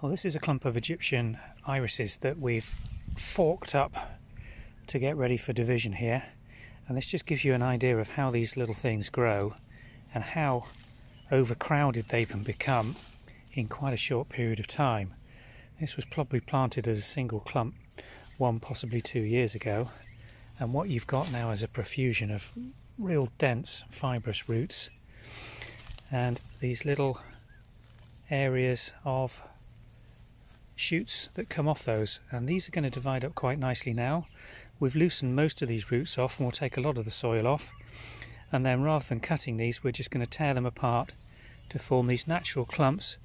Well, this is a clump of Egyptian irises that we've forked up to get ready for division here, and this just gives you an idea of how these little things grow and how overcrowded they can become in quite a short period of time. This was probably planted as a single clump 1, possibly 2 years ago, and what you've got now is a profusion of real dense fibrous roots and these little areas of shoots that come off those, and these are going to divide up quite nicely now. We've loosened most of these roots off and we'll take a lot of the soil off, and then rather than cutting these, we're just going to tear them apart to form these natural clumps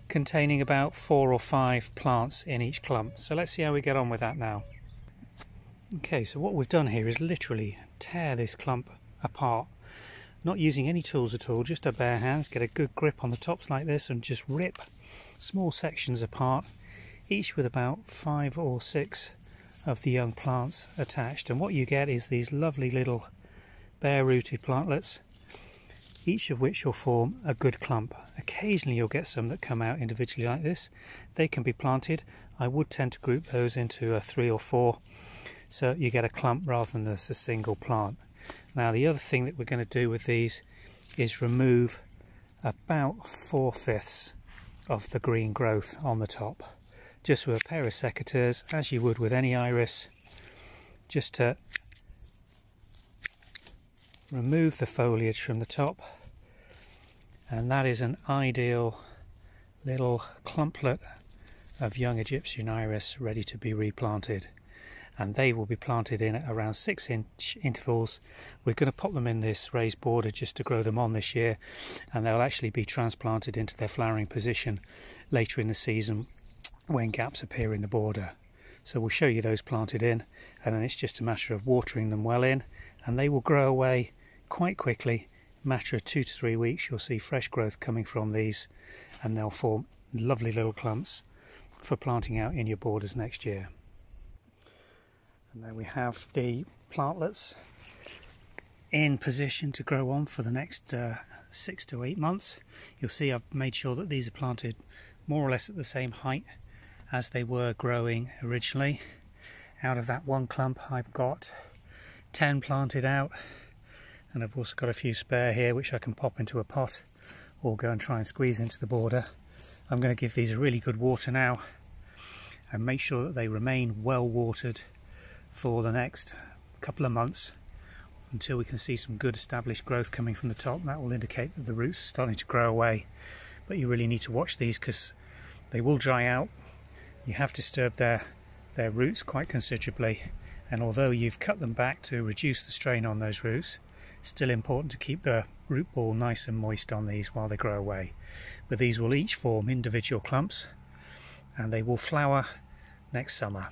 containing about 4 or 5 plants in each clump. So let's see how we get on with that now. Okay, so what we've done here is literally tear this clump apart, not using any tools at all, just our bare hands. Get a good grip on the tops like this and just rip small sections apart, each with about 5 or 6 of the young plants attached, and what you get is these lovely little bare rooted plantlets, each of which will form a good clump. Occasionally you'll get some that come out individually like this. They can be planted. I would tend to group those into 3 or 4 so you get a clump rather than just a single plant. Now the other thing that we're going to do with these is remove about 4/5 of the green growth on the top, just with a pair of secateurs, as you would with any iris, just to remove the foliage from the top, and that is an ideal little clumplet of young Egyptian iris ready to be replanted. And they will be planted in at around 6-inch intervals. We're going to pop them in this raised border just to grow them on this year, and they'll actually be transplanted into their flowering position later in the season when gaps appear in the border. So we'll show you those planted in, and then it's just a matter of watering them well in, and they will grow away quite quickly. A matter of 2 to 3 weeks you'll see fresh growth coming from these, and they'll form lovely little clumps for planting out in your borders next year. And there we have the plantlets in position to grow on for the next 6 to 8 months. You'll see I've made sure that these are planted more or less at the same height as they were growing originally. Out of that one clump I've got 10 planted out, and I've also got a few spare here which I can pop into a pot or go and try and squeeze into the border. I'm going to give these a really good water now and make sure that they remain well watered for the next couple of months until we can see some good established growth coming from the top. That will indicate that the roots are starting to grow away, but you really need to watch these because they will dry out. You have disturbed their roots quite considerably, and although you've cut them back to reduce the strain on those roots, it's still important to keep the root ball nice and moist on these while they grow away. But these will each form individual clumps and they will flower next summer.